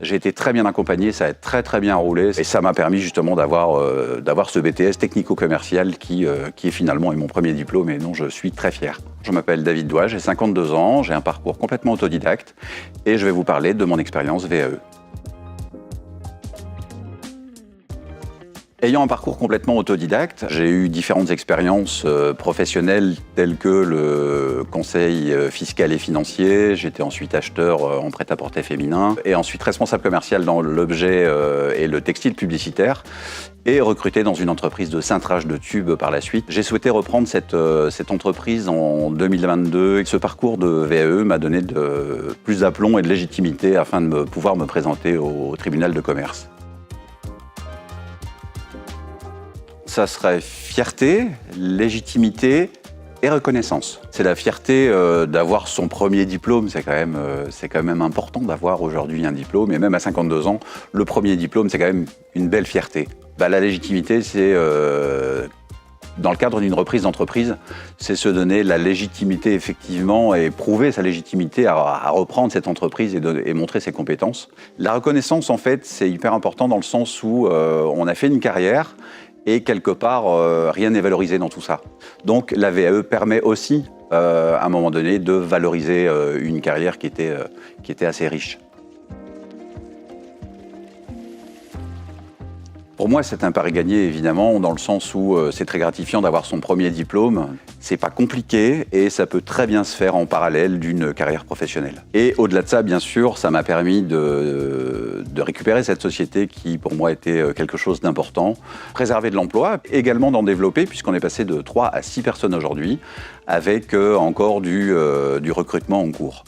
J'ai été très bien accompagné, ça a très bien roulé et ça m'a permis justement d'avoir ce BTS technico-commercial qui est finalement mon premier diplôme et dont je suis très fier. Je m'appelle David Doigt, j'ai 52 ans, j'ai un parcours complètement autodidacte et je vais vous parler de mon expérience VAE. Ayant un parcours complètement autodidacte, j'ai eu différentes expériences professionnelles telles que le conseil fiscal et financier. J'étais ensuite acheteur en prêt-à-porter féminin et ensuite responsable commercial dans l'objet et le textile publicitaire et recruté dans une entreprise de cintrage de tubes par la suite. J'ai souhaité reprendre cette entreprise en 2022 et ce parcours de VAE m'a donné plus d'aplomb et de légitimité afin de pouvoir me présenter au tribunal de commerce. Ça serait fierté, légitimité et reconnaissance. C'est la fierté d'avoir son premier diplôme, c'est quand même important d'avoir aujourd'hui un diplôme, et même à 52 ans, le premier diplôme, c'est quand même une belle fierté. La légitimité, c'est, dans le cadre d'une reprise d'entreprise, c'est se donner la légitimité effectivement et prouver sa légitimité à reprendre cette entreprise et montrer ses compétences. La reconnaissance, en fait, c'est hyper important dans le sens où on a fait une carrière, et quelque part, rien n'est valorisé dans tout ça. Donc la VAE permet aussi, à un moment donné, de valoriser une carrière qui était assez riche. Pour moi, c'est un pari gagné, évidemment, dans le sens où c'est très gratifiant d'avoir son premier diplôme. C'est pas compliqué et ça peut très bien se faire en parallèle d'une carrière professionnelle. Et au-delà de ça, bien sûr, ça m'a permis de récupérer cette société qui, pour moi, était quelque chose d'important. Préserver de l'emploi, également d'en développer, puisqu'on est passé de 3 à 6 personnes aujourd'hui, avec encore du recrutement en cours.